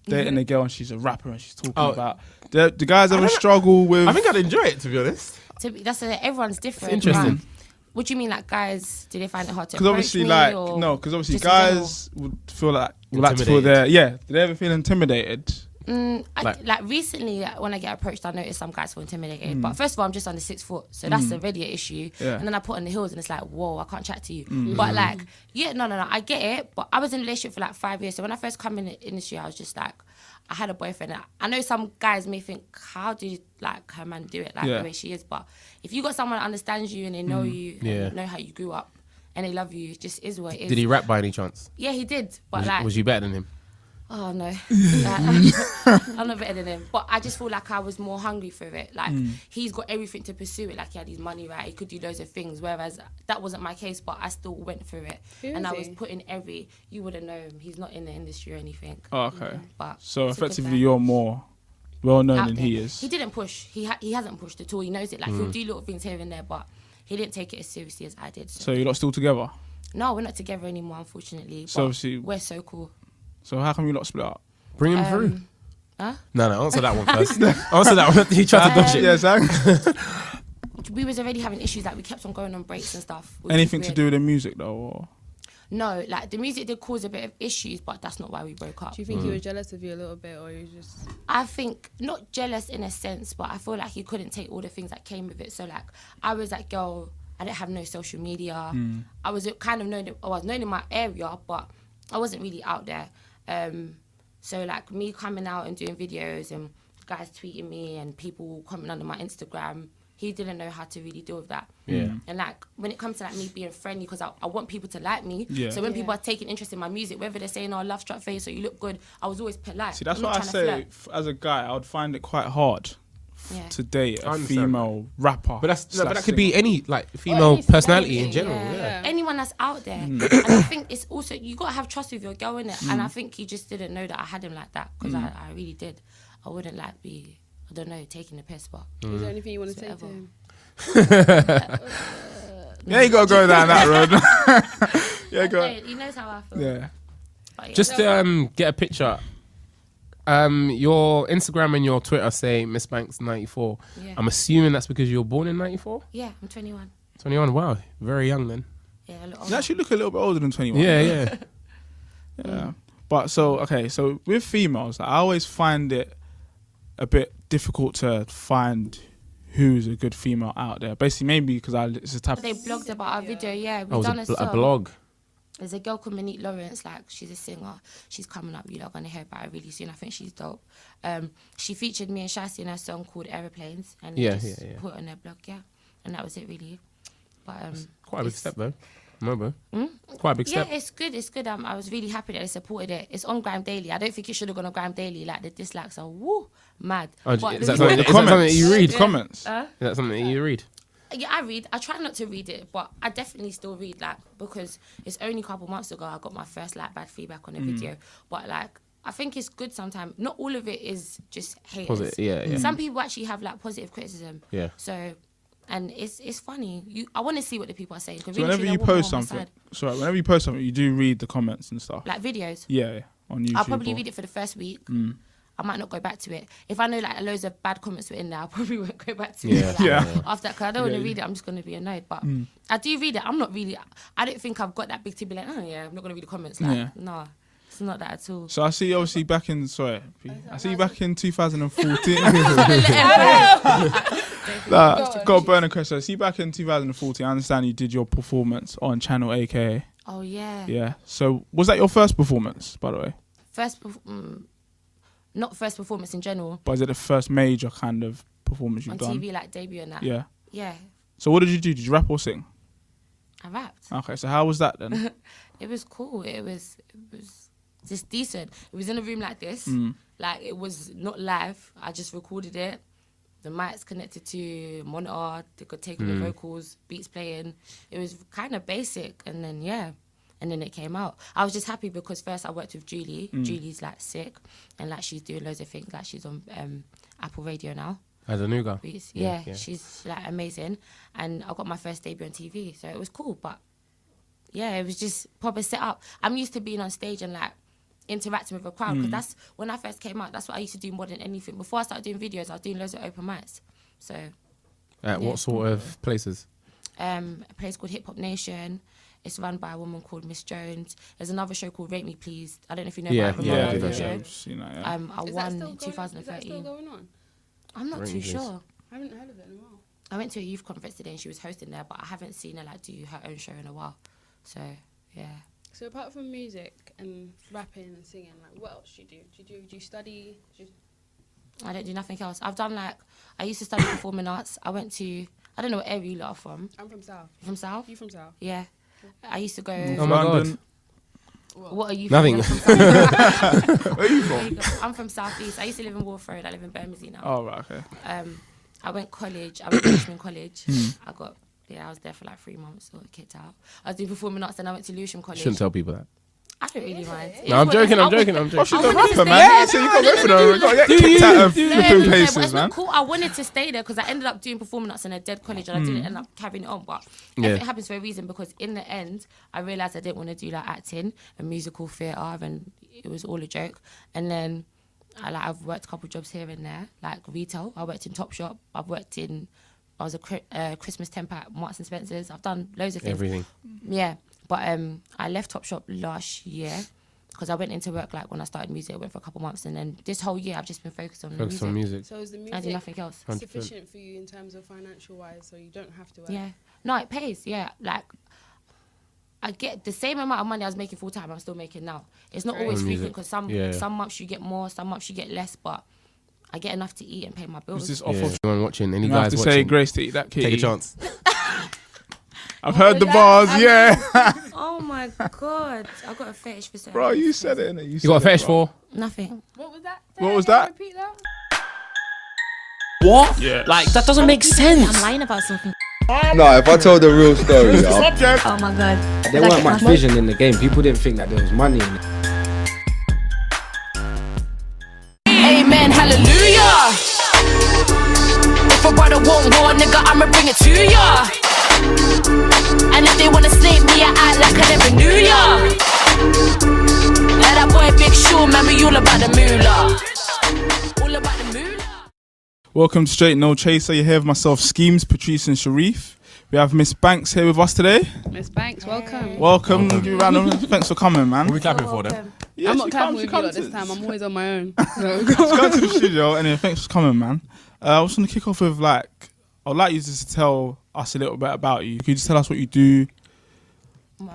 dating a girl and she's a rapper and she's talking about. The guys ever struggle with? I think I'd enjoy it, to be honest. Everyone's different. It's interesting. Right? What do you mean, like guys? Do they find it hard to? Because obviously, like because obviously, guys would feel like to feel their Do they ever feel intimidated? Like recently, like, when I get approached, I notice some guys feel intimidated. But first of all, I'm just under 6 foot, so that's already an issue. Yeah. And then I put on the heels, and it's like, whoa, I can't chat to you. But like, yeah, no, I get it. But I was in a relationship for like 5 years, so when I first come in the industry, I was just like, I had a boyfriend. And I know some guys may think, how do like her man do it, like the way she is? But if you got someone that understands you and they know you, and know how you grew up, and they love you, it just is what it is. Did he rap by any chance? Yeah, he did. But Was, like, was you better than him? oh no, I'm not better than him. But I just feel like I was more hungry for it. Like he's got everything to pursue it. Like he had his money, right? He could do loads of things. Whereas that wasn't my case, but I still went through it. And I was putting you wouldn't know him. He's not in the industry or anything. Oh, okay. But So it's a good effectively, guy. you're more well known Out than there. he is. He didn't push. He hasn't pushed at all. He knows it. Like he'll do little things here and there, but he didn't take it as seriously as I did. So you're not still together. No, we're not together anymore, unfortunately. So but obviously- we're so cool. So how come you not split up? Bring him through. Huh? No, answer that one first. Answer that one. He tried to dodge it. Yeah, Zach. We was already having issues. Like we kept on going on breaks and stuff. which was Anything to weird. do with the music though? Or? No, like the music did cause a bit of issues, but that's not why we broke up. Do you think he was jealous of you a little bit, or you just? I think not jealous in a sense, but I feel like he couldn't take all the things that came with it. So like I was that girl. I didn't have no social media. I was kind of known. I was known in my area, but I wasn't really out there. So like me coming out and doing videos and guys tweeting me and people commenting under my Instagram, he didn't know how to really deal with that. Yeah. And like when it comes to like me being friendly, because I want people to like me. Yeah. So when people are taking interest in my music, whether they're saying, "Oh, love struck face" or "You look good," I was always polite. See, that's I'm what not I trying to say. flirt. As a guy, I would find it quite hard Yeah. to date I a understand female rapper. But that's slash that could be singer. any like female any personality in celebrity, general. Yeah. Anyone that's out there. And I think it's also, you got to have trust with your girl, innit? And I think he just didn't know that I had him like that, because I really did. I wouldn't like be, I don't know, taking the piss, but Is there anything you want to say to Whatever. him? Yeah, you gotta go down that road. Yeah, go. Hey, he knows how I feel. Yeah. But yeah. Just get a picture. Your Instagram and your Twitter say Miss Banks 94. Yeah. I'm assuming that's because you were born in 94? Yeah, I'm 21. 21. Wow, very young then. Yeah, a little You actually look a little bit older than 21. Yeah. Yeah. But so, okay, so with females, I always find it a bit difficult to find who's a good female out there. Basically, maybe because it's a type They blogged about our video, yeah. Oh, We've it done was a a song. blog. There's a girl called Monique Lawrence, like she's a singer. She's coming up, you lot are gonna hear about her really soon. I think she's dope. She featured me and Shasty in her song called Aeroplanes, and Yeah, just yeah. put it on her blog, yeah. And that was it really. But Quite a big it's- step though. Remember? Quite a big Yeah, step. it's good. It's good. I was really happy that they supported it. It's on Grime Daily. I don't think it should have gone on Grime Daily. Like the dislikes are woo mad. Oh, But is the that people- something, the is that something that comments. you read? The comments. Is that something that you read? Yeah, I read. I try not to read it, but I definitely still read, like, because it's only a couple months ago I got my first like bad feedback on a video. But like, I think it's good sometimes. Not all of it is just haters. Positive, yeah. Some people actually have like positive criticism. Yeah. So, and it's funny. I want to see what the people are saying. 'cause So really, whenever truly, you I want more post on my something, side. whenever you post something, you do read the comments and stuff. Like videos. Yeah, on YouTube. I'll probably or- read it for the first week. I might not go back to it. If I know like loads of bad comments were in there, I probably won't go back to Yeah. it. Like, Yeah. After that, because I don't want to read it, I'm just going to be annoyed. But I do read it. I'm not really, I don't think I've got that big to be like, oh yeah, I'm not going to read the comments. Like, Yeah. no. It's not that at all. So I see you obviously back in, I see you back in 2014. Got a burning question. I see you back in 2014. I understand you did your performance on Channel AKA. Oh yeah. Yeah. So was that your first performance, by the way? Not first performance in general. But is it the first major kind of performance you've On done? TV, like debut and that. Yeah. Yeah. So what did you do? Did you rap or sing? I rapped. Okay, so how was that then? It was cool. It was just decent. It was in a room like this. Like it was not live. I just recorded it. The mic's connected to monitor. They could take all the vocals, beats playing. It was kind of basic, and then and then it came out. I was just happy because first I worked with Julie. Julie's like sick, and like she's doing loads of things. Like she's on Apple Radio now. As a new guy. Yeah, she's like amazing. And I got my first debut on TV, so it was cool. But yeah, it was just proper set up. I'm used to being on stage and like interacting with a crowd because that's when I first came out. That's what I used to do more than anything. Before I started doing videos, I was doing loads of open mics. So At what sort of places? a place called Hip Hop Nation. It's run by a woman called Miss Jones. There's another show called Rate Me Please. I don't know if you know about it. Yeah, Ramona I've show. seen that, yeah. I Is that won still in going- Is that still 2013. going on? I'm not Rate too Me Please. sure. I haven't heard of it in a while. I went to a youth conference today and she was hosting there, but I haven't seen her like do her own show in a while. So yeah. So apart from music and rapping and singing, like what else do you do? Do you study? I don't do nothing else. I've done like I used to study performing arts. I went to I don't know what area you lot are from. I'm from South. From South? You from South? Yeah. I used to go. Oh my London. God. What are you? Nothing. From? I'm from South- Where are you There from? you go. I'm from South East. I used to live in Wolf Road. I live in Bermondsey now. Oh, right, okay. I went college. I went to Richmond College. I was there for like 3 months. Got kicked out. I was doing performing arts, then I went to Lewisham College. Shouldn't tell people that. I don't really mind. No, I'm joking. I'm joking. I'm Oh, she's joking. a I wanted to rapper, stay man. there. So you got to go for them. You got to get Do kicked you? out of Do flipping But places, it's man. not cool. I wanted to stay there because I ended up doing performing arts in a dead college and I didn't end up carrying it on. But everything happens for a reason because in the end, I realised I didn't want to do like acting and musical theatre and it was all a joke. And then I've worked a couple of jobs here and there, like retail. I worked in Topshop. I was a Christmas temp at Marks and Spencer's. I've done loads of things. Everything. Yeah, but I left Topshop last year because I went into work like when I started music. I went for a couple months, and then this whole year I've just been focused on Focus music. on music. So is the I do music nothing else. 100%. sufficient for you in terms of financial wise, so you don't have to work? Yeah, no, it pays. Yeah, like I get the same amount of money I was making full time. I'm still making now. It's not always On music. frequent because some months you get more, some months you get less, but I get enough to eat and pay my bills. Is this off Yeah. of... Anyone watching? Any You have guys to watching? say grace to eat that kitty. Take a chance. I've heard the bars, yeah. Oh my god, I got a fetish for certain. Bro, you said it, innit? You got a fetish for? Nothing. What was that? What was that? Repeat that. What? Yeah. Like, that doesn't make sense. I'm lying about something. No, if I told the real story, yeah. Oh my god. There weren't much vision in the game. People didn't think that there was money in it. Amen, hallelujah. If a brother want war, nigga, I'ma bring it to ya. And if they wanna snake me, I act like I never knew ya. Let that boy Big Sean, man, we all about the moolah. All about the moolah. Welcome to Straight No Chaser. You're here with myself, Schemes, Patrice and Sharif. We have Miss Banks here with us today. Miss Banks, welcome. Welcome. Give you a round of thanks for coming, man. we clapping for them? Yeah, I'm she not clapping comes- she with you lot comes this to- time. I'm always on my own. She's going to the studio. Anyway, thanks for coming, man. I was going to kick off with I'd like you just to tell us a little bit about you. Could you just tell us what you do,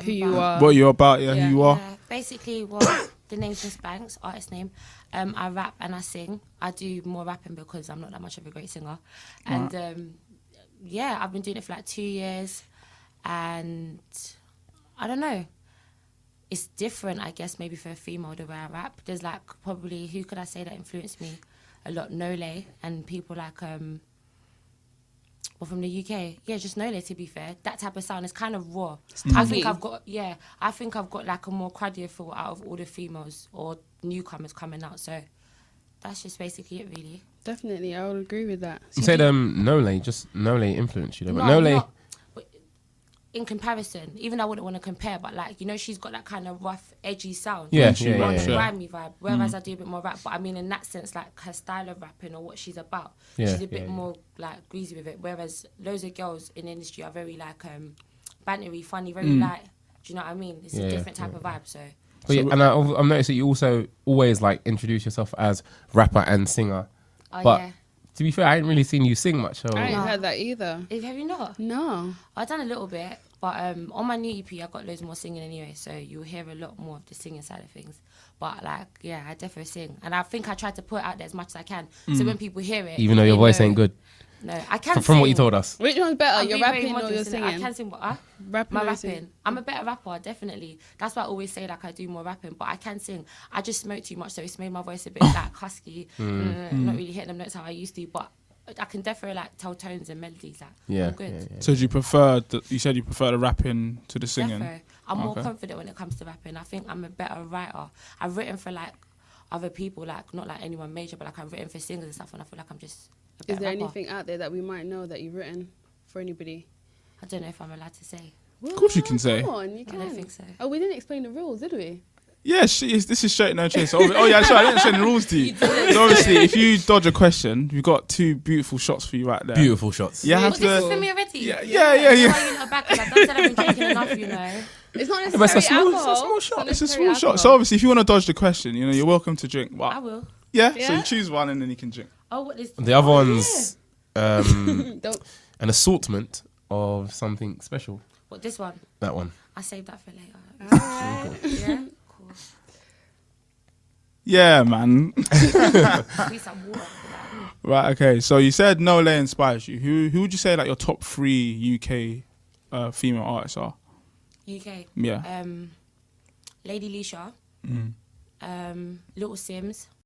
Who you are. what you're about, who you are? Basically, well, the name's Miss Banks, artist name. I rap and I sing. I do more rapping because I'm not that much of a great singer. And I've been doing it for like 2 years. And I don't know. It's different, I guess, maybe for a female the way I rap. There's like probably, who could I say that influenced me a lot? Nole and people like, well, from the UK. Yeah, just Nole, to be fair. That type of sound is kind of raw. I think I've got like a more cruddier feel out of all the females or newcomers coming out. So that's just basically it, really. Definitely, I would agree with that. You said Nole influenced you, though, but No, Nole. not- but in comparison, even though I wouldn't want to compare, but like, you know, she's got that kind of rough, edgy sound. Yeah, Punchy, yeah, More yeah, the yeah. grimy vibe, whereas I do a bit more rap. But I mean, in that sense, like her style of rapping or what she's about, Yeah, she's a bit yeah, yeah. more like greasy with it. Whereas loads of girls in the industry are very like bantery, funny, very light. Do you know what I mean? It's Yeah, a different type yeah. of vibe. So But yeah, and I've noticed that you also always like introduce yourself as rapper and singer. Oh, But yeah. to be fair, I ain't really seen you sing much. So I ain't No. heard that either. Have you not? No. I've done a little bit, but on my new EP, I got loads more singing anyway, so you'll hear a lot more of the singing side of things. But like, yeah, I definitely sing, and I think I try to put it out there as much as I can. So when people hear it, even though your they voice know- ain't good, No, I can. from what you sing. told us. Which one's better? I'm You're being very rapping or modest you're in it. singing? I can sing, but Rapping my or rapping. singing? I'm a better rapper, definitely. That's why I always say like I do more rapping, but I can sing. I just smoke too much, so it's made my voice a bit like husky, not really hitting them notes how I used to. But I can definitely like tell tones and melodies. Like, Yeah, I'm good. yeah. So do you prefer? You said you prefer the rapping to the singing. Defo. I'm more Okay. confident when it comes to rapping. I think I'm a better writer. I've written for like other people, like not like anyone major, but like I've written for singers and stuff, and I feel like I'm just a Is better there rapper. anything out there that we might know that you've written for anybody? I don't know if I'm allowed to say. Of course you can say. Come on, you I can. don't think so. Oh, we didn't explain the rules, did we? Yeah, this is straight no chase. Oh yeah, sorry, I didn't say the rules to you. So obviously, if you dodge a question, we've got 2 beautiful shots for you right there. Beautiful shots. You have Well, this is for to. me already. Yeah. Why you not back? 'Cause I don't said I've been drinking enough, you know. It's not But it's a necessarily small- alcohol. it's a small not shot. It's a necessarily small shot. alcohol. So obviously, if you want to dodge the question, you're welcome to drink. I Well, will. yeah. So Yeah? you choose one and then you can drink. Oh, what is The other one's Don't. an assortment of something special. What, this one? That one. I saved that for later. Yeah? Cool. Yeah, man. Need some water for that. Right. Okay. So you said No Lay inspires you. Who would you say like your top 3 UK female artists are? UK. Yeah. Lady Leisha. Little Sims.